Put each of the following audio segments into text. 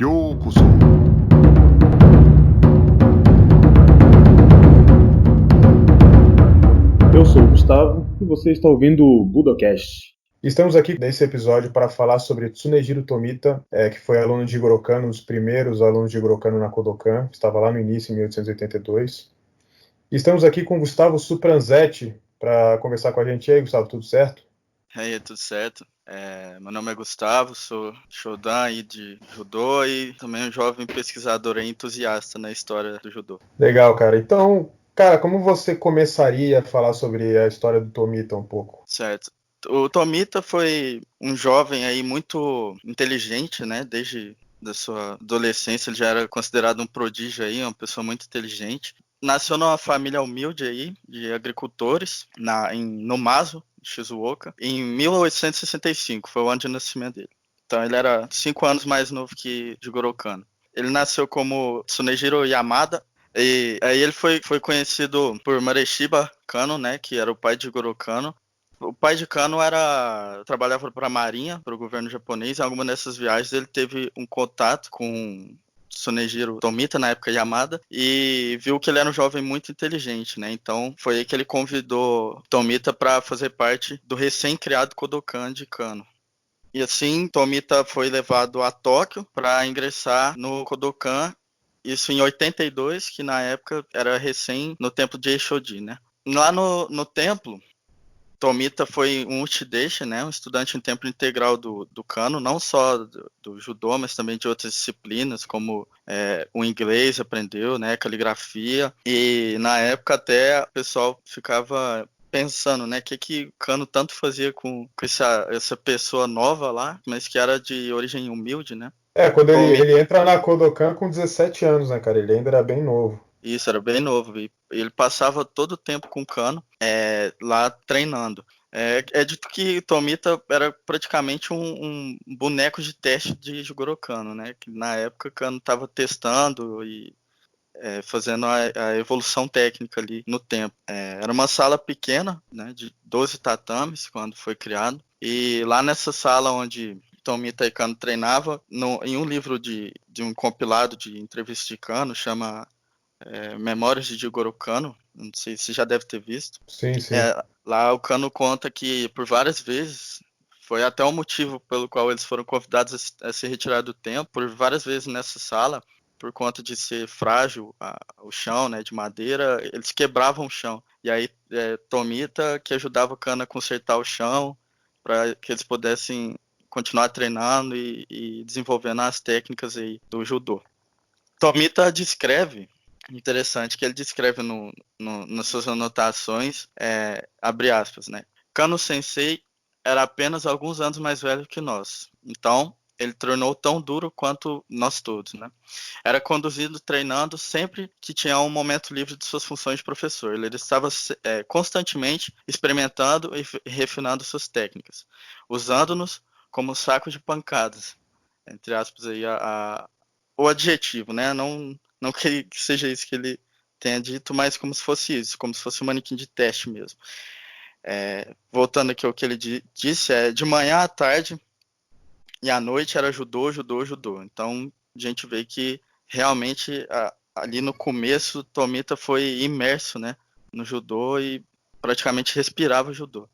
Yokoso. Eu sou o Gustavo e você está ouvindo o Budocast. Estamos aqui nesse episódio para falar sobre Tsunejiro Tomita, que foi aluno de Jigoro Kano, um dos primeiros alunos de Jigoro Kano na Kodokan, estava lá no início, em 1882. Estamos aqui com Gustavo Supranzetti para conversar com a gente. E aí, Gustavo, tudo certo? E aí, tudo certo? Meu nome é Gustavo, sou Shodan aí de Judô e também um jovem pesquisador e entusiasta na história do Judô. Legal, cara. Então, cara, como você começaria a falar sobre a história do Tomita um pouco? Certo. O Tomita foi um jovem aí muito inteligente, né? Desde da sua adolescência ele já era considerado um prodígio aí, uma pessoa muito inteligente. Nasceu numa família humilde aí, de agricultores, no Mazo, Shizuoka, em 1865, foi o ano de nascimento dele. Então ele era 5 anos mais novo que Jigoro Kano. Ele nasceu como Tsunejiro Yamada, e aí ele foi conhecido por Mareshiba Kano, né, que era o pai de Jigoro Kano. O pai de Kano trabalhava para a Marinha, para o governo japonês. Em alguma dessas viagens ele teve um contato com Tsunejiro Tomita, na época Yamada, e viu que ele era um jovem muito inteligente, né? Então foi aí que ele convidou Tomita para fazer parte do recém-criado Kodokan de Kano. E assim, Tomita foi levado a Tóquio para ingressar no Kodokan, isso em 82, que na época era recém no templo de Eishoji, né? Lá no templo, Tomita foi um Uchideshi, né, um estudante em tempo integral do Kano, não só do judô, mas também de outras disciplinas, como o inglês aprendeu, né, caligrafia, e na época até o pessoal ficava pensando, né, que o Kano tanto fazia com essa pessoa nova lá, mas que era de origem humilde, né. Quando ele entra na Kodokan com 17 anos, né, cara? Ele ainda era bem novo. Isso, era bem novo. E ele passava todo o tempo com o Kano lá treinando. É dito que Tomita era praticamente um boneco de teste de Jigoro Kano, né? Que na época o Kano estava testando e fazendo a evolução técnica ali no tempo. Era uma sala pequena, né? De 12 tatames quando foi criado. E lá nessa sala onde Tomita e Kano treinava, em um livro de um compilado de entrevistas de Kano, chama Memórias de Jigoro Kano, não sei se você já deve ter visto. Sim, sim. Lá o Kano conta que por várias vezes, foi até o motivo pelo qual eles foram convidados a se retirar do templo, por várias vezes nessa sala, por conta de ser frágil o chão, né, de madeira, eles quebravam o chão. E aí Tomita que ajudava o Kano a consertar o chão, para que eles pudessem continuar treinando e desenvolvendo as técnicas aí do judô. Tomita descreve, interessante, que ele descreve nas suas anotações, abre aspas, né? Kano Sensei era apenas alguns anos mais velho que nós, então ele tornou tão duro quanto nós todos, né? Era conduzido treinando sempre que tinha um momento livre de suas funções de professor. Ele estava constantemente experimentando e refinando suas técnicas, usando-nos como saco de pancadas, entre aspas aí o adjetivo, né? Não que seja isso que ele tenha dito, mas como se fosse isso, como se fosse um manequim de teste mesmo. Voltando aqui ao que ele disse, de manhã à tarde e à noite era judô, judô, judô. Então a gente vê que realmente ali no começo Tomita foi imerso, né, no judô e praticamente respirava judô.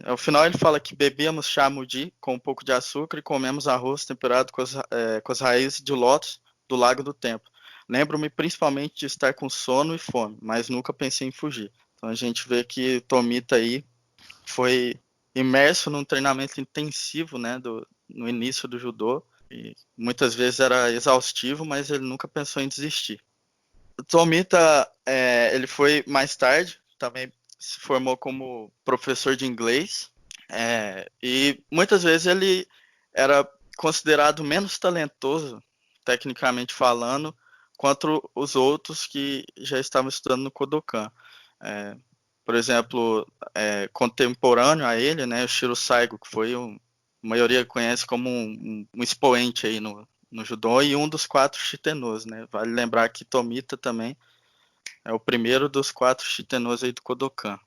Ao final ele fala que bebíamos chá mudi com um pouco de açúcar e comemos arroz temperado com as raízes de lótus do Lago do Tempo. Lembro-me principalmente de estar com sono e fome, mas nunca pensei em fugir. Então a gente vê que Tomita aí foi imerso num treinamento intensivo, né, no início do judô, e muitas vezes era exaustivo, mas ele nunca pensou em desistir. O Tomita, ele foi mais tarde, também se formou como professor de inglês, e muitas vezes ele era considerado menos talentoso, tecnicamente falando, quanto os outros que já estavam estudando no Kodokan. Por exemplo, contemporâneo a ele, né, o Shiro Saigo, que foi a maioria conhece como um expoente aí no judô e um dos 4 shitenos, né? Vale lembrar que Tomita também é o primeiro dos 4 shitenos aí do Kodokan.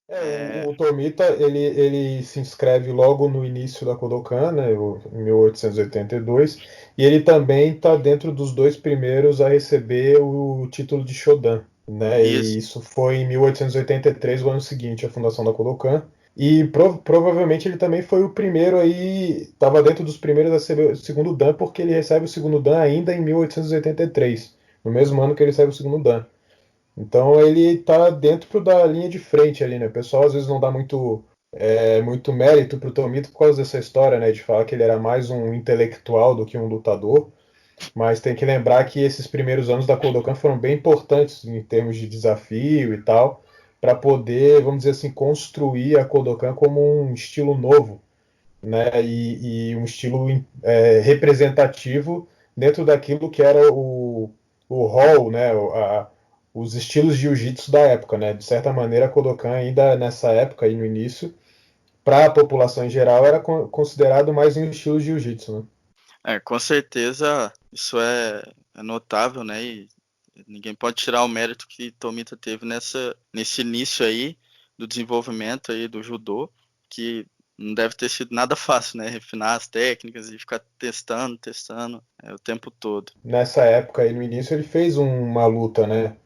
É, O Tomita, ele se inscreve logo no início da Kodokan, né, em 1882, e ele também está dentro dos dois primeiros a receber o título de Shodan, né, e isso, isso foi em 1883, o ano seguinte à fundação da Kodokan, e provavelmente ele também foi o primeiro aí, estava dentro dos primeiros a receber o segundo Dan, porque ele recebe o segundo Dan ainda em 1883, no mesmo ano que ele recebe o segundo Dan. Então ele está dentro da linha de frente ali, né? O pessoal às vezes não dá muito mérito pro Tomito por causa dessa história, né? De falar que ele era mais um intelectual do que um lutador. Mas tem que lembrar que esses primeiros anos da Kodokan foram bem importantes em termos de desafio e tal, para poder, vamos dizer assim, construir a Kodokan como um estilo novo, né? E um estilo representativo dentro daquilo que era o hall, né? Os estilos de jiu-jitsu da época, né? De certa maneira, a Kodokan ainda nessa época e no início, para a população em geral, era considerado mais um estilo de jiu-jitsu, né? com certeza isso é notável, né? E ninguém pode tirar o mérito que Tomita teve nesse início aí do desenvolvimento aí do judô, que não deve ter sido nada fácil, né? Refinar as técnicas e ficar testando o tempo todo. Nessa época aí no início, ele fez uma luta, né?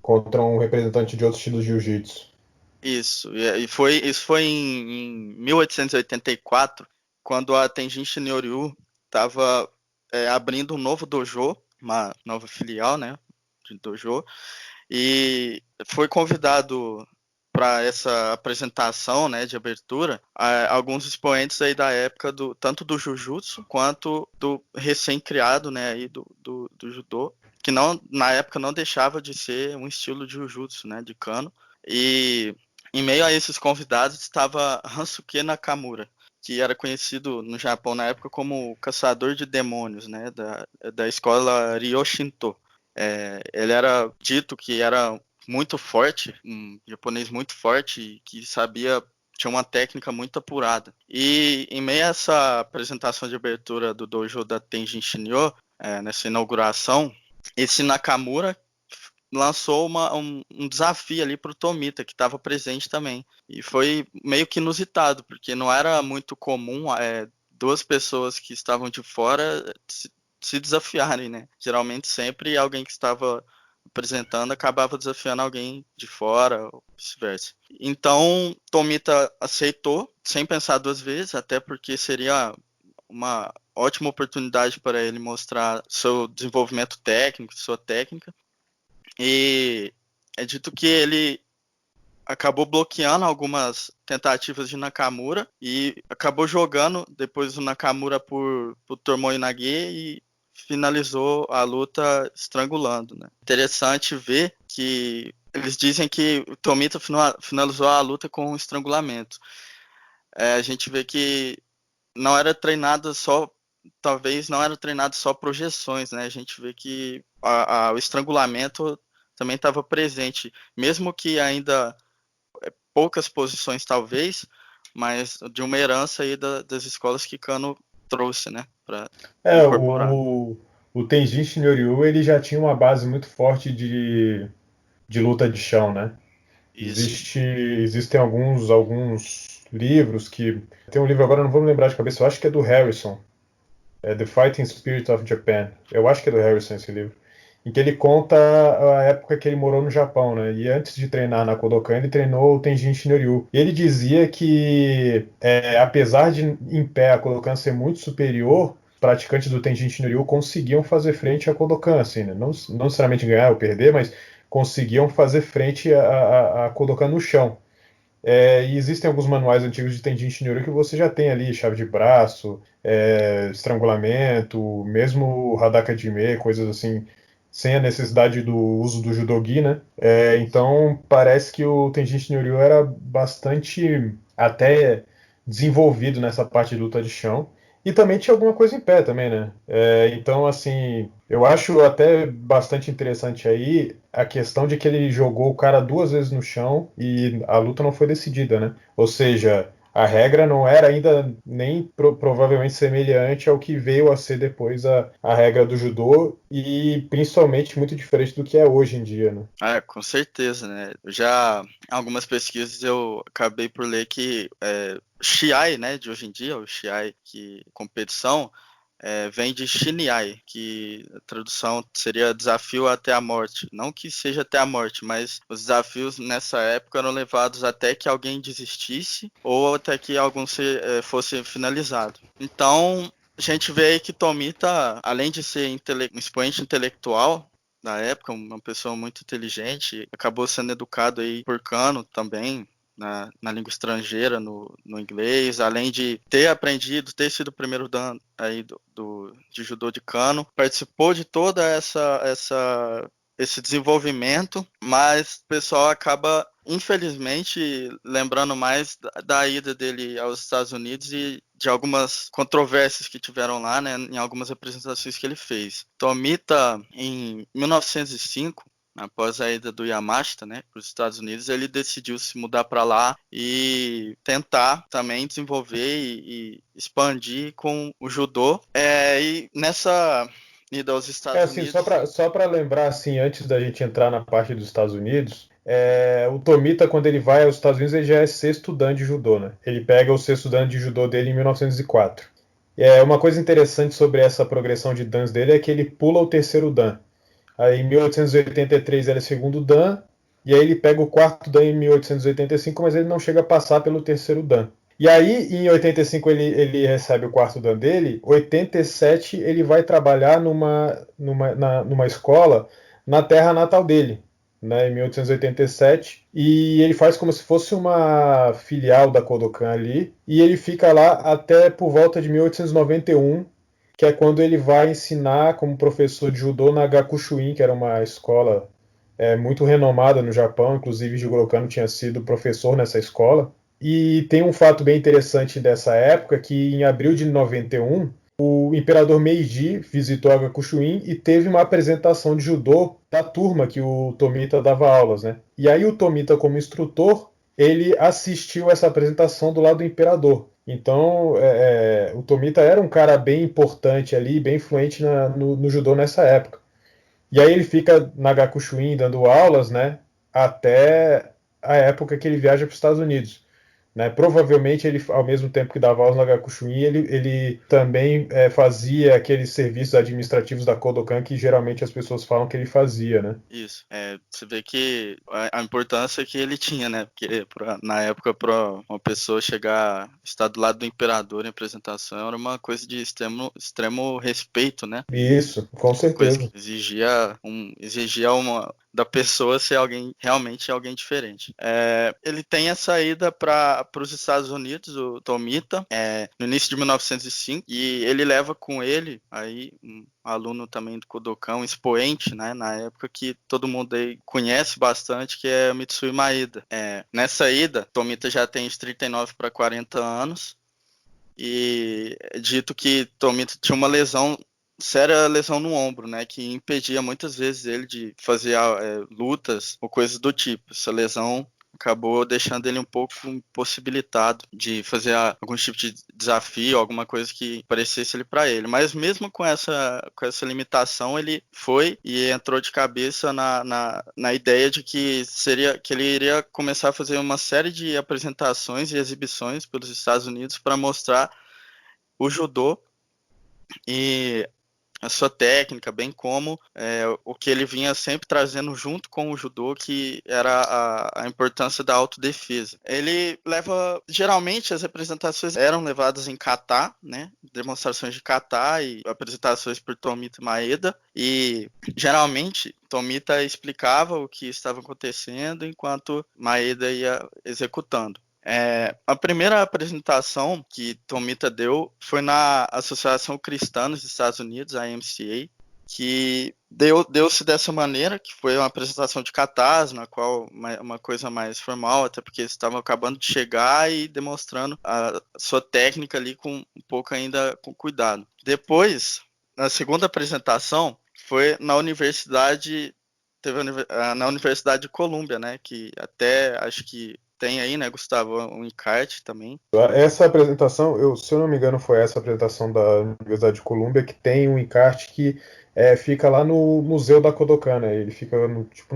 Contra um representante de outro estilo de jiu-jitsu. Isso foi em 1884, quando a Tenjin Shinryu estava abrindo um novo dojo, uma nova filial, né, de dojo, e foi convidado para essa apresentação, né, de abertura, alguns expoentes aí da época tanto do Jujutsu quanto do recém-criado, né, aí do Judô, que não, na época não deixava de ser um estilo de Jujutsu, né, de Kano. E em meio a esses convidados estava Hansuke Nakamura, que era conhecido no Japão na época como o caçador de demônios, né, da escola Ryoshinto. Ele era dito que era muito forte, um japonês muito forte, que tinha uma técnica muito apurada. E em meio a essa apresentação de abertura do dojo da Tenjin Shinryu, nessa inauguração, esse Nakamura lançou um desafio ali para o Tomita, que estava presente também. E foi meio que inusitado, porque não era muito comum duas pessoas que estavam de fora se desafiarem, né? Geralmente sempre alguém que estava apresentando acabava desafiando alguém de fora, ou vice-versa. Então, Tomita aceitou, sem pensar duas vezes, até porque seria uma ótima oportunidade para ele mostrar seu desenvolvimento técnico, sua técnica. E é dito que ele acabou bloqueando algumas tentativas de Nakamura e acabou jogando depois o Nakamura por Tomoe Nage e finalizou a luta estrangulando, né? Interessante ver que eles dizem que o Tomita finalizou a luta com um estrangulamento. A gente vê que não era treinado só, talvez não era treinado só projeções, né? A gente vê que o estrangulamento também estava presente, mesmo que ainda poucas posições talvez, mas de uma herança aí das escolas que Kano trouxe, né, para É, incorporar. o Tenjin Shinryu, ele já tinha uma base muito forte de luta de chão, né? Isso. Existem alguns livros que... Tem um livro agora, eu não vou me lembrar de cabeça, eu acho que é do Harrison, The Fighting Spirit of Japan. Eu acho que é do Harrison esse livro. Em que ele conta a época que ele morou no Japão, né? E antes de treinar na Kodokan, ele treinou o Tenjin Shinryu. E ele dizia que, apesar de em pé a Kodokan ser muito superior, praticantes do Tenjin Shinryu conseguiam fazer frente à Kodokan, assim, né? Não necessariamente ganhar ou perder, mas conseguiam fazer frente a Kodokan no chão. E existem alguns manuais antigos de Tenjin Shinryu que você já tem ali chave de braço, estrangulamento, mesmo Hadaka Jime, coisas assim, sem a necessidade do uso do Judogi, né? Então parece que o Tenjin Shinryu era bastante até desenvolvido nessa parte de luta de chão. E também tinha alguma coisa em pé também, né? Então, assim, eu acho até bastante interessante aí a questão de que ele jogou o cara duas vezes no chão e a luta não foi decidida, né? Ou seja, A regra não era ainda nem provavelmente semelhante ao que veio a ser depois a regra do judô e principalmente muito diferente do que é hoje em dia, né? Com certeza, né? Já em algumas pesquisas eu acabei por ler que o Shiai, né, de hoje em dia, o Shiai, que competição, vem de Shiniai, que a tradução seria desafio até a morte. Não que seja até a morte, mas os desafios nessa época eram levados até que alguém desistisse ou até que algum fosse finalizado. Então, a gente vê aí que Tomita, além de ser um expoente intelectual da época, uma pessoa muito inteligente, acabou sendo educado aí por Kano também, na língua estrangeira, no inglês, além de ter aprendido, ter sido o primeiro dan aí de judô de Kano, participou de toda esse desenvolvimento, mas o pessoal acaba, infelizmente, lembrando mais da ida dele aos Estados Unidos e de algumas controvérsias que tiveram lá, né, em algumas apresentações que ele fez. Tomita, em 1905, após a ida do Yamashita, né, para os Estados Unidos, ele decidiu se mudar para lá e tentar também desenvolver e expandir com o judô. E nessa ida aos Estados Assim, Unidos. só para lembrar, assim, antes da gente entrar na parte dos Estados Unidos, o Tomita, quando ele vai aos Estados Unidos, ele já é sexto dan de judô, né? Ele pega o sexto dan de judô dele em 1904. Uma coisa interessante sobre essa progressão de dans dele é que ele pula o terceiro dan. Aí em 1883 ele é segundo dan, e aí ele pega o quarto dan em 1885, mas ele não chega a passar pelo terceiro dan. E aí, em 85, ele recebe o quarto dan dele. 87, ele vai trabalhar numa escola na terra natal dele, né, em 1887. E ele faz como se fosse uma filial da Kodokan ali. E ele fica lá até por volta de 1891, que é quando ele vai ensinar como professor de judô na Gakushuin, que era uma escola muito renomada no Japão. Inclusive, Jigoro Kano tinha sido professor nessa escola. E tem um fato bem interessante dessa época, que em abril de 91, o imperador Meiji visitou a Gakushuin e teve uma apresentação de judô da turma que o Tomita dava aulas, né? E aí o Tomita, como instrutor, ele assistiu essa apresentação do lado do imperador. Então, o Tomita era um cara bem importante ali, bem influente no judô nessa época. E aí ele fica na Gakushuin dando aulas, né? Até a época que ele viaja para os Estados Unidos. Né? Provavelmente ele, ao mesmo tempo que dava aulas na Gakushuin, ele também fazia aqueles serviços administrativos da Kodokan que geralmente as pessoas falam que ele fazia, né? Isso. Você vê que a importância que ele tinha, né? Porque na época, para uma pessoa chegar, estar do lado do imperador em apresentação, era uma coisa de extremo respeito, né? Isso, com Uma coisa que certeza. exigia da pessoa ser realmente alguém diferente. Ele tem a saída para os Estados Unidos, o Tomita, no início de 1905, e ele leva com ele aí um aluno também do Kodokan, um expoente, né, na época que todo mundo aí conhece bastante, que é o Mitsui Maeda. Nessa ida, Tomita já tem de 39 para 40 anos, e é dito que Tomita tinha uma séria lesão no ombro, né, que impedia muitas vezes ele de fazer lutas ou coisas do tipo. Essa lesão acabou deixando ele um pouco impossibilitado de fazer algum tipo de desafio, alguma coisa que parecesse ele para ele. Mas mesmo com essa limitação, ele foi e entrou de cabeça na ideia de que ele iria começar a fazer uma série de apresentações e exibições pelos Estados Unidos para mostrar o judô e a sua técnica, bem como o que ele vinha sempre trazendo junto com o judô, que era a importância da autodefesa. Ele geralmente as apresentações eram levadas em kata, né, demonstrações de kata e apresentações por Tomita Maeda, e geralmente Tomita explicava o que estava acontecendo enquanto Maeda ia executando. A primeira apresentação que Tomita deu foi na Associação Cristã dos Estados Unidos, a AMCA, que deu-se dessa maneira, que foi uma apresentação de catas, na qual uma coisa mais formal, até porque eles estavam acabando de chegar e demonstrando a sua técnica ali com um pouco ainda com cuidado. Depois, na segunda apresentação, foi na Universidade de Colômbia, né, que até acho que tem aí, né, Gustavo, um encarte também. Essa apresentação, se eu não me engano, foi essa apresentação da Universidade de Colômbia, que tem um encarte que fica lá no Museu da Kodokan, né? Ele fica tipo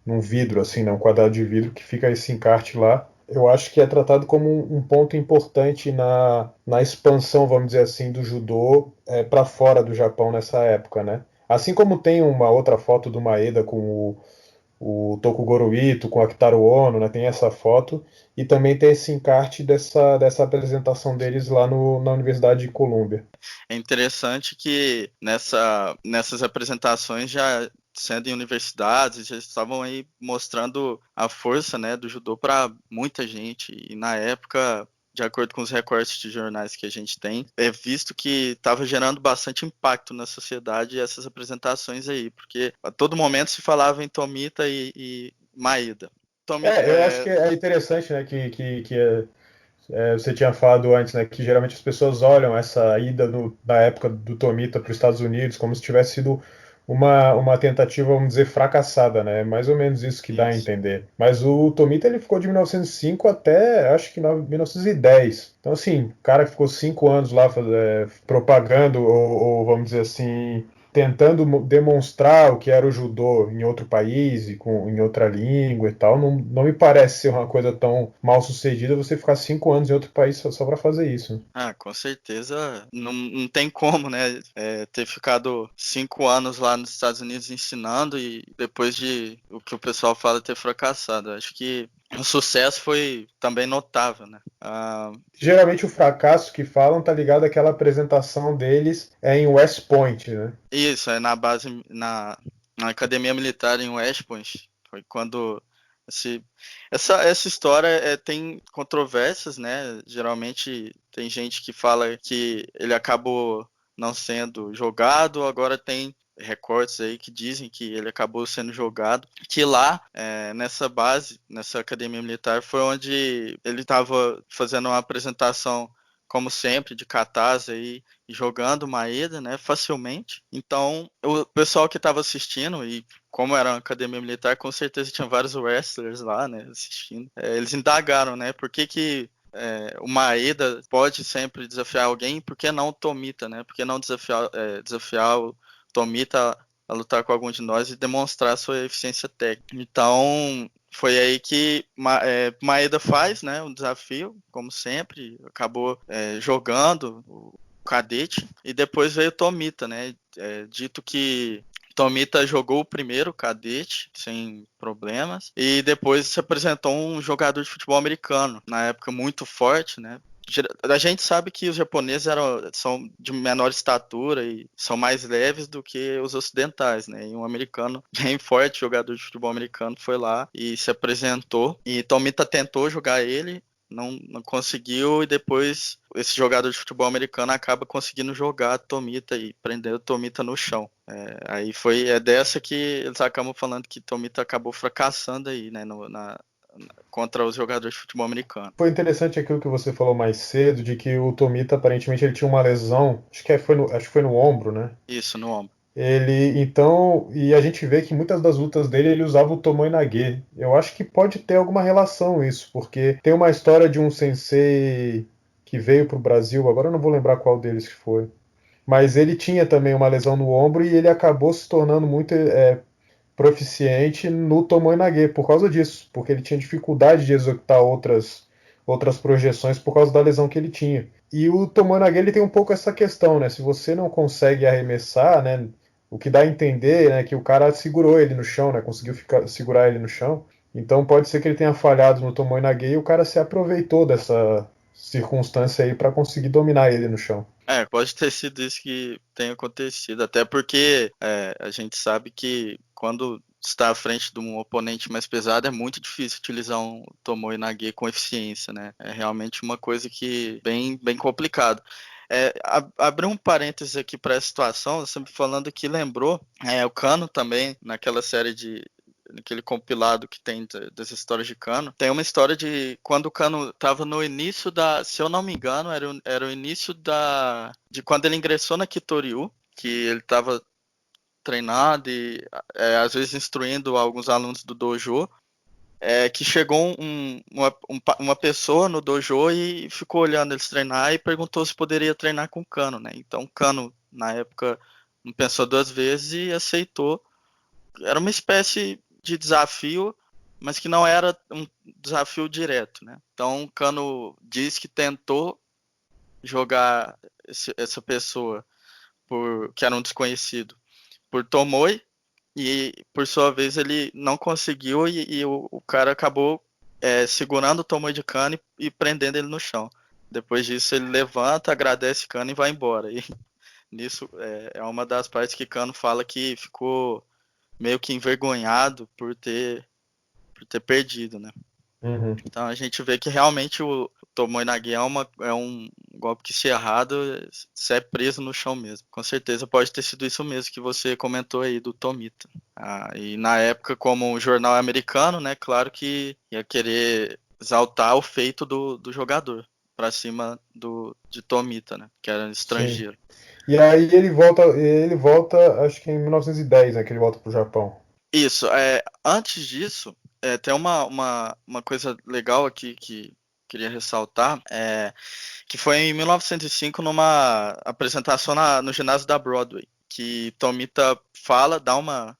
num vidro, assim, né? Um quadrado de vidro que fica esse encarte lá. Eu acho que é tratado como um ponto importante na expansão, vamos dizer assim, do judô para fora do Japão nessa época, né? Assim como tem uma outra foto do Maeda com o Tokugoro Ito, com a Kitaro Ono, né? Tem essa foto. E também tem esse encarte dessa apresentação deles lá na Universidade de Colômbia. É interessante que nessas apresentações já sendo em universidades, já estavam aí mostrando a força, né, do judô para muita gente. E na época, de acordo com os recortes de jornais que a gente tem, é visto que estava gerando bastante impacto na sociedade essas apresentações aí, porque a todo momento se falava em Tomita e Maeda. Tomita, Eu acho que é interessante, né, você tinha falado antes, né, que geralmente as pessoas olham essa ida na época do Tomita para os Estados Unidos como se tivesse sido uma tentativa, vamos dizer, fracassada, né? É mais ou menos isso que dá a isso. entender. Mas o Tomita ele ficou de 1905 até, acho que 1910. Então, assim, o cara que ficou 5 anos lá propagando, ou vamos dizer assim, tentando demonstrar o que era o judô em outro país, em outra língua e tal, não me parece ser uma coisa tão mal sucedida você ficar 5 anos em outro país só para fazer isso. Ah, com certeza não tem como, né? Ter ficado 5 anos lá nos Estados Unidos ensinando e depois de o que o pessoal fala ter fracassado. Acho que o sucesso foi também notável, né? Geralmente o fracasso que falam tá ligado àquela apresentação deles em West Point, né? Isso, é na base, na Academia Militar em West Point. Foi quando esse, essa história tem controvérsias, né? Geralmente tem gente que fala que ele acabou não sendo jogado, agora tem recortes aí que dizem que ele acabou sendo jogado, que lá, nessa base, nessa academia militar, foi onde ele estava fazendo uma apresentação, como sempre, de katas aí, e jogando Maeda, né, facilmente. Então, o pessoal que estava assistindo, e como era uma academia militar, com certeza tinha vários wrestlers lá, né, assistindo. Eles indagaram, né, por que o Maeda pode sempre desafiar alguém, por que não o Tomita, né? Por que não desafiar o Tomita a lutar com algum de nós e demonstrar sua eficiência técnica? Então, foi aí que Maeda faz, né, um desafio, como sempre, acabou jogando o cadete, e depois veio Tomita, né? Dito que Tomita jogou o primeiro cadete sem problemas e depois se apresentou um jogador de futebol americano, na época muito forte, né? A gente sabe que os japoneses são de menor estatura e são mais leves do que os ocidentais, né? E um americano bem forte, jogador de futebol americano, foi lá e se apresentou. E Tomita tentou jogar ele, não conseguiu, e depois esse jogador de futebol americano acaba conseguindo jogar a Tomita e prender o Tomita no chão. Aí é dessa que eles acabam falando que Tomita acabou fracassando aí, né, contra os jogadores de futebol americano. Foi interessante aquilo que você falou mais cedo, de que o Tomita aparentemente ele tinha uma lesão, acho que foi no ombro, né? Isso, no ombro. E a gente vê que muitas das lutas dele ele usava o Tomoe Nage. Eu acho que pode ter alguma relação isso, porque tem uma história de um sensei que veio para o Brasil, agora eu não vou lembrar qual deles que foi, mas ele tinha também uma lesão no ombro e ele acabou se tornando muito proficiente no Tomoe Nage por causa disso, porque ele tinha dificuldade de executar outras projeções por causa da lesão que ele tinha. E o Tomoe Nage ele tem um pouco essa questão, né? Se você não consegue arremessar, né? O que dá a entender, né, que o cara segurou ele no chão, né? Conseguiu segurar ele no chão. Então pode ser que ele tenha falhado no Tomoe Nage e o cara se aproveitou dessa circunstância aí para conseguir dominar ele no chão. Pode ter sido isso que tenha acontecido, até porque a gente sabe que quando está à frente de um oponente mais pesado é muito difícil utilizar um Tomoe Nage com eficiência, né? É realmente uma coisa que bem complicado. Abrir um parênteses aqui para a situação, você me falando que lembrou o Kano também, naquele compilado que tem das histórias de Kano. Tem uma história de quando o Kano estava no início se eu não me engano, era o início de quando ele ingressou na Kitoryu, que ele estava treinado e às vezes instruindo alguns alunos do dojo. que chegou uma pessoa no dojo e ficou olhando eles treinar e perguntou se poderia treinar com o Kano, né? Então o Kano, na época, não pensou duas vezes e aceitou. Era uma espécie de desafio, mas que não era um desafio direto, né? Então o Kano diz que tentou jogar essa pessoa, que era um desconhecido, por Tomoe, e por sua vez ele não conseguiu e o cara acabou segurando o Tomoe de Kano e prendendo ele no chão. Depois disso ele levanta, agradece Kano e vai embora. E nisso é uma das partes que Kano fala que ficou meio que envergonhado por ter perdido, né? Uhum. Então a gente vê que realmente o Tomoe Nage é um golpe que, se errado, você é preso no chão mesmo. Com certeza pode ter sido isso mesmo que você comentou aí do Tomita. E na época, como um jornal americano, né, claro que ia querer exaltar o feito do jogador para cima de Tomita, né, que era estrangeiro. Sim. E aí ele volta, acho que em 1910, né, que ele volta pro Japão. Isso, antes disso, tem uma coisa legal aqui que queria ressaltar, que foi em 1905 numa apresentação no ginásio da Broadway, que Tomita dá uma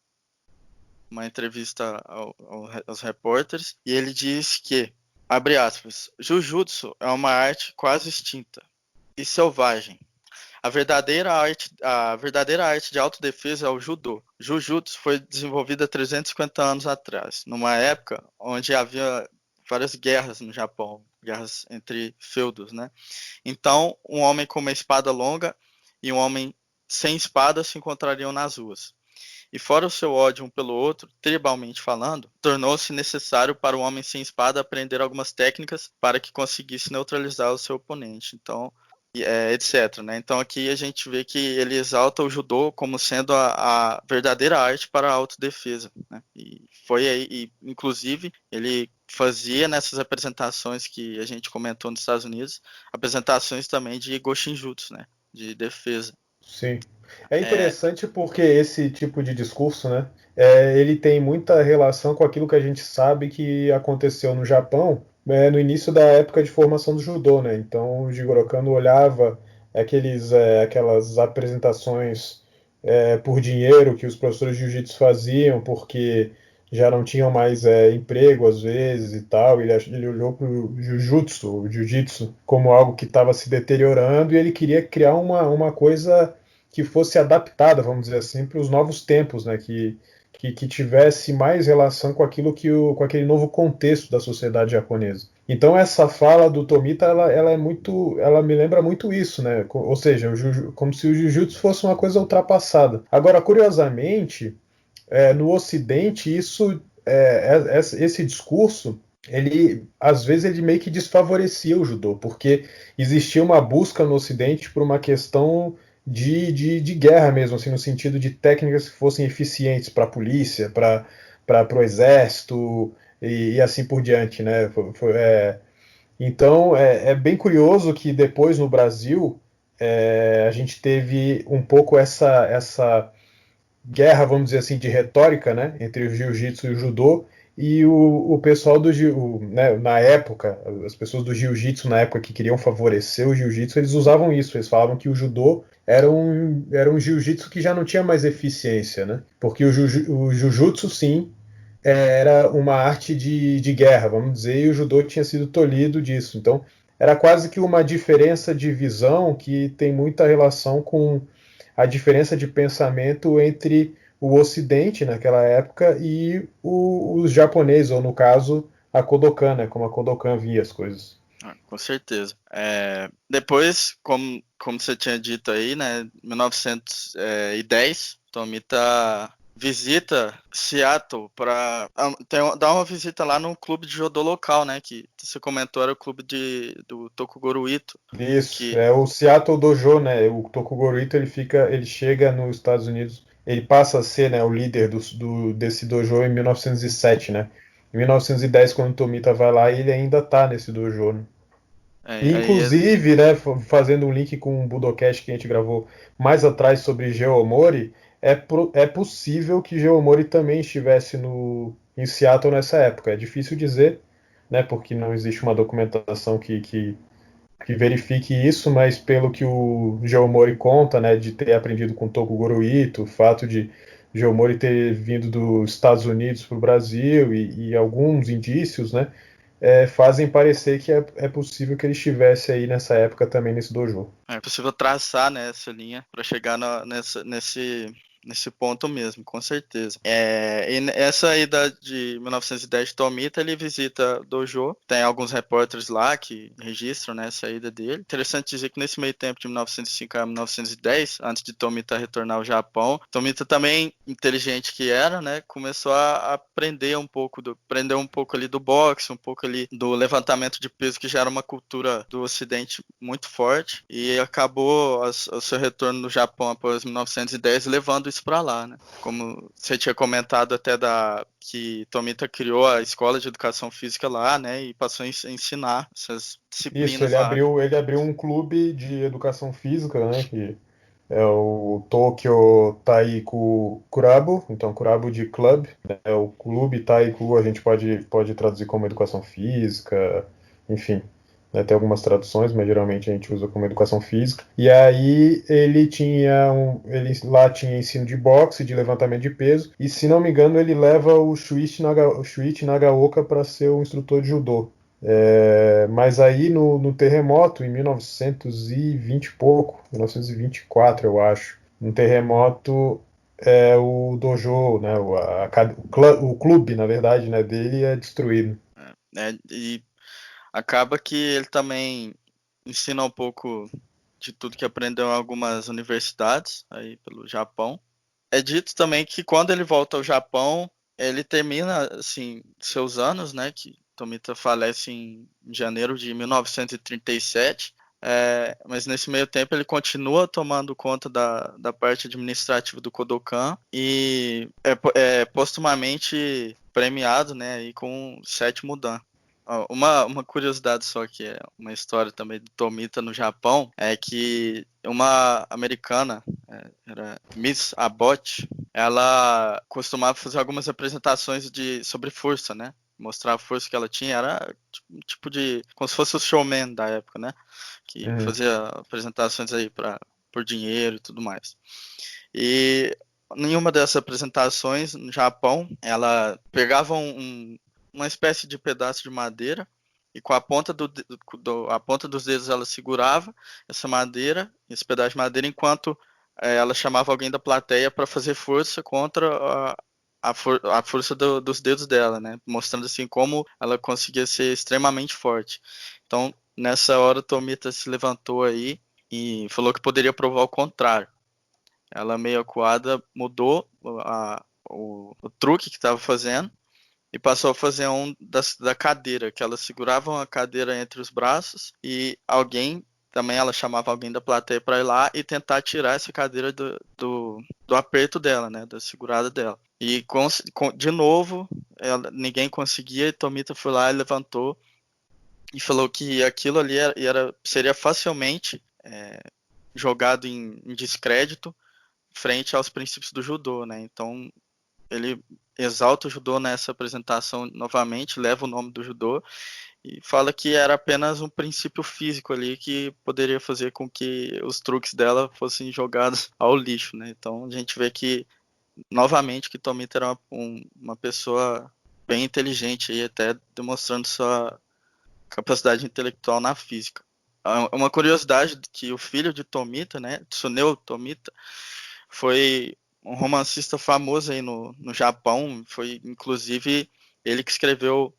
entrevista aos repórteres, e ele diz que, abre aspas, Jujutsu é uma arte quase extinta e selvagem. A verdadeira arte de autodefesa é o judô. Jujutsu foi desenvolvida há 350 anos atrás, numa época onde havia várias guerras no Japão, guerras entre feudos, né? Então, um homem com uma espada longa e um homem sem espada se encontrariam nas ruas. E fora o seu ódio um pelo outro, tribalmente falando, tornou-se necessário para o homem sem espada aprender algumas técnicas para que conseguisse neutralizar o seu oponente. Então, etc, né? Então aqui a gente vê que ele exalta o judô como sendo a verdadeira arte para a autodefesa, né? E foi aí, inclusive, ele fazia nessas apresentações que a gente comentou nos Estados Unidos, apresentações também de Goshinjutsu, né? De defesa. Sim. É interessante porque esse tipo de discurso, né, ele tem muita relação com aquilo que a gente sabe que aconteceu no Japão, no início da época de formação do judô, né? Então o Jigoro Kano olhava aquelas apresentações por dinheiro que os professores de jiu-jitsu faziam, porque já não tinham mais emprego às vezes e tal. Ele olhou para o jiu-jitsu, como algo que estava se deteriorando, e ele queria criar uma coisa que fosse adaptada, vamos dizer assim, para os novos tempos, né? Que tivesse mais relação com aquilo com aquele novo contexto da sociedade japonesa. Então essa fala do Tomita, ela me lembra muito isso, né? Ou seja, como se o jiu-jitsu fosse uma coisa ultrapassada. Agora, curiosamente, no Ocidente, esse discurso, às vezes ele meio que desfavorecia o judô, porque existia uma busca no Ocidente por uma questão de guerra mesmo, assim, no sentido de técnicas que fossem eficientes para a polícia, para o exército e assim por diante, né? Então é bem curioso que depois no Brasil a gente teve um pouco essa guerra, vamos dizer assim, de retórica, né, entre o jiu-jitsu e o judô, e o pessoal né, na época, as pessoas do jiu-jitsu na época que queriam favorecer o jiu-jitsu, eles usavam isso, eles falavam que o judô era um jiu-jitsu que já não tinha mais eficiência, né, porque o jiu-jitsu, sim, era uma arte de guerra, vamos dizer, e o judô tinha sido tolhido disso. Então, era quase que uma diferença de visão que tem muita relação com a diferença de pensamento entre o Ocidente naquela época e os japoneses, ou no caso, a Kodokan, né, como a Kodokan via as coisas. Com certeza. Depois, como você tinha dito aí, né, 1910, Tomita visita Seattle para dar uma visita lá no clube de judô local, né, que você comentou era o clube do Tokugoro Ito. Isso, é o Seattle Dojo, né, o Tokugoro Ito, ele chega nos Estados Unidos, ele passa a ser, né, o líder desse dojo em 1907, né. Em 1910, quando o Tomita vai lá, ele ainda tá nesse dojo, né. Inclusive, né, fazendo um link com um Budocast que a gente gravou mais atrás sobre Geomori, é possível que Geomori também estivesse em Seattle nessa época. É difícil dizer, né, porque não existe uma documentação que verifique isso, mas pelo que o Geomori conta, né, de ter aprendido com Tokugoro Ito, o fato de Geomori ter vindo dos Estados Unidos para o Brasil e alguns indícios, né, fazem parecer que é possível que ele estivesse aí nessa época também nesse dojo. É possível traçar, né, essa linha para chegar nesse ponto mesmo, com certeza. E essa ida de 1910 de Tomita, ele visita Dojo, tem alguns repórteres lá que registram, né, essa ida dele. Interessante dizer que nesse meio tempo, de 1905 a 1910, antes de Tomita retornar ao Japão, Tomita também, inteligente que era, né, começou a aprender um pouco ali do boxe, um pouco ali do levantamento de peso, que já era uma cultura do Ocidente muito forte, e acabou o seu retorno no Japão após 1910 levando isso para lá, né? Como você tinha comentado até que Tomita criou a escola de educação física lá, né? E passou a ensinar essas Isso, disciplinas lá. ele abriu um clube de educação física, né? Que é o Tokyo Taiku Kurabu, então Kurabu de club, né, o clube Taiku a gente pode traduzir como educação física, enfim, né, tem algumas traduções, mas geralmente a gente usa como educação física. E aí ele lá tinha ensino de boxe, de levantamento de peso, e se não me engano ele leva o Shuichi Nagaoka para ser o instrutor de judô. Mas aí no terremoto, em 1920 e pouco, 1924 eu acho, um terremoto, o dojo, né, o clube, na verdade, né, dele é destruído. E acaba que ele também ensina um pouco de tudo que aprendeu em algumas universidades aí pelo Japão. É dito também que quando ele volta ao Japão, ele termina assim seus anos, né? Que Tomita falece em janeiro de 1937. Mas nesse meio tempo ele continua tomando conta da parte administrativa do Kodokan e é postumamente premiado, né? E com 7º Dan. Uma curiosidade só, que é uma história também do Tomita no Japão, é que uma americana, era Miss Abbott, ela costumava fazer algumas apresentações sobre força, né? Mostrar a força que ela tinha, era tipo como se fosse o showman da época, né? Que fazia apresentações aí por dinheiro e tudo mais. E em uma dessas apresentações no Japão, ela pegava uma espécie de pedaço de madeira e com a ponta a ponta dos dedos ela segurava esse pedaço de madeira, enquanto ela chamava alguém da plateia para fazer força contra a força dos dedos dela, né? Mostrando assim como ela conseguia ser extremamente forte. Então, nessa hora, Tomita se levantou aí e falou que poderia provar o contrário. Ela, meio acuada, mudou o truque que estava fazendo e passou a fazer da cadeira, que ela segurava a cadeira entre os braços e também ela chamava alguém da plateia para ir lá e tentar tirar essa cadeira do aperto dela, né, da segurada dela. E de novo, ninguém conseguia, e Tomita foi lá e levantou e falou que aquilo ali seria facilmente jogado em descrédito frente aos princípios do judô, né? Então ele exalta o judô nessa apresentação novamente, leva o nome do judô e fala que era apenas um princípio físico ali que poderia fazer com que os truques dela fossem jogados ao lixo, né? Então a gente vê que novamente que Tomita era uma pessoa bem inteligente e até demonstrando sua capacidade intelectual na física. Uma curiosidade que o filho de Tomita, né, Tsuneo Tomita, foi um romancista famoso aí no Japão. Foi inclusive ele que escreveu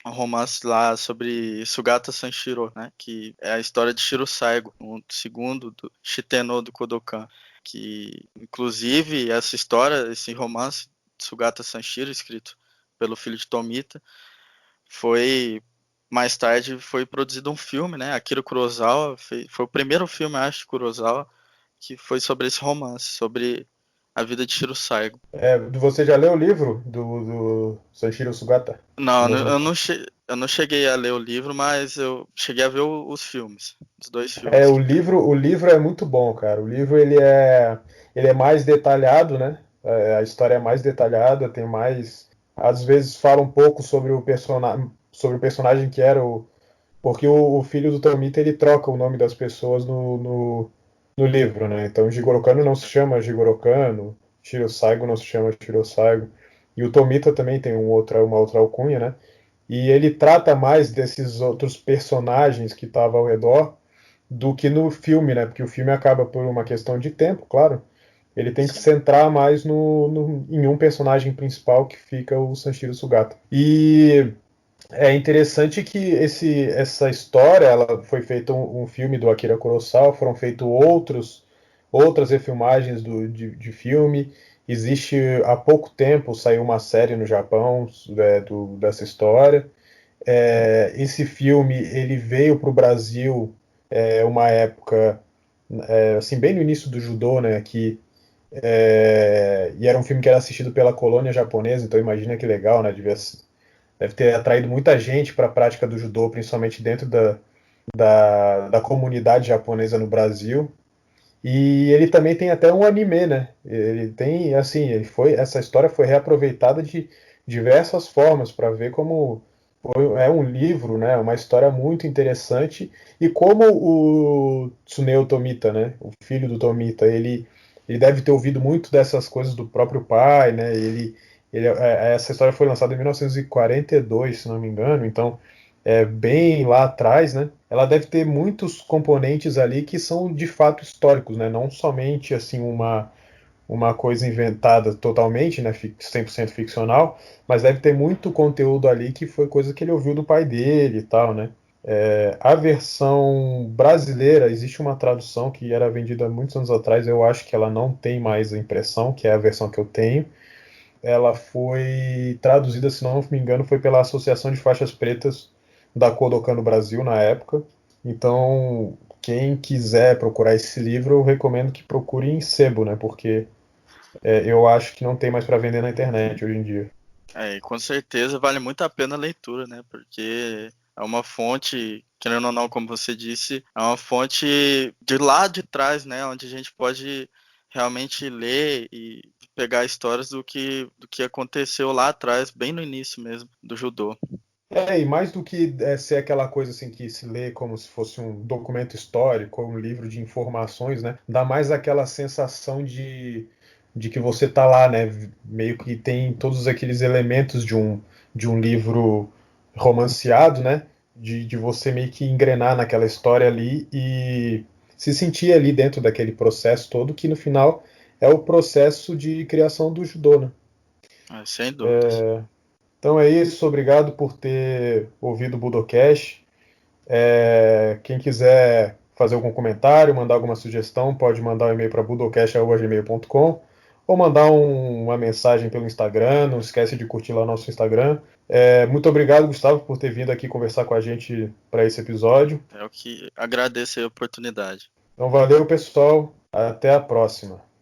um romance lá sobre Sugata Sanshiro, né, que é a história de Shiro Saigo, o segundo do Shitenno do Kodokan, que inclusive esse romance de Sugata Sanshiro, escrito pelo filho de Tomita, mais tarde foi produzido um filme, né? Akira Kurosawa foi o primeiro filme, acho, de Kurosawa, que foi sobre esse romance, sobre a vida de Shiro Saigo. Você já leu o livro do Sanshiro Sugata? Não, eu não cheguei a ler o livro, mas eu cheguei a ver os filmes, os 2 filmes. O livro é muito bom, cara. O livro ele é mais detalhado, né? A história é mais detalhada, tem mais às vezes fala um pouco sobre o personagem que era o... Porque o filho do Tomita, ele troca o nome das pessoas no livro, né? Então Jigoro Kano não se chama Jigoro Kano, Shiro Saigo não se chama Shiro Saigo, e o Tomita também tem uma outra alcunha, né? E ele trata mais desses outros personagens que estavam ao redor do que no filme, né? Porque o filme acaba por uma questão de tempo, claro. Ele tem que se centrar mais em um personagem principal que fica o Sanshiro Sugata. E é interessante que essa história, ela foi feita um filme do Akira Kurosawa, foram feitos outras refilmagens de filme. Existe há pouco tempo, saiu uma série no Japão dessa história. Esse filme ele veio para o Brasil uma época assim bem no início do judô, né? E era um filme que era assistido pela colônia japonesa, então imagina que legal, né? Deve ter atraído muita gente para a prática do judô, principalmente dentro da comunidade japonesa no Brasil. E ele também tem até um anime, né? Ele tem, assim, essa história foi reaproveitada de diversas formas para ver como é um livro, né? Uma história muito interessante e como o Tsuneo Tomita, né? O filho do Tomita, ele deve ter ouvido muito dessas coisas do próprio pai, né? Essa história foi lançada em 1942, se não me engano, então bem lá atrás, né? Ela deve ter muitos componentes ali que são de fato históricos, né? Não somente assim uma coisa inventada totalmente, né? 100% ficcional, mas deve ter muito conteúdo ali que foi coisa que ele ouviu do pai dele e tal, né? A versão brasileira, existe uma tradução que era vendida há muitos anos atrás, eu acho que ela não tem mais a impressão, que é a versão que eu tenho. Ela foi traduzida, se não me engano, foi pela Associação de Faixas Pretas da Kodokan no Brasil na época. Então, quem quiser procurar esse livro, eu recomendo que procure em sebo, né? Porque eu acho que não tem mais para vender na internet hoje em dia. E com certeza vale muito a pena a leitura, né? Porque é uma fonte, querendo ou não, como você disse, é uma fonte de lá de trás, né? Onde a gente pode realmente ler e pegar histórias do que aconteceu lá atrás, bem no início mesmo, do judô. E mais do que ser aquela coisa assim que se lê como se fosse um documento histórico ou um livro de informações, né? Dá mais aquela sensação de que você tá lá, né? Meio que tem todos aqueles elementos de um livro romanceado, né? De você meio que engrenar naquela história ali e se sentir ali dentro daquele processo todo, que no final é o processo de criação do judô, né? Sem dúvidas. Então é isso, obrigado por ter ouvido o Budocast. Quem quiser fazer algum comentário, mandar alguma sugestão, pode mandar um e-mail para budocast.gmail.com ou mandar uma mensagem pelo Instagram. Não esquece de curtir lá o nosso Instagram. Muito obrigado, Gustavo, por ter vindo aqui conversar com a gente para esse episódio. É o que agradeço a oportunidade. Então valeu, pessoal. Até a próxima.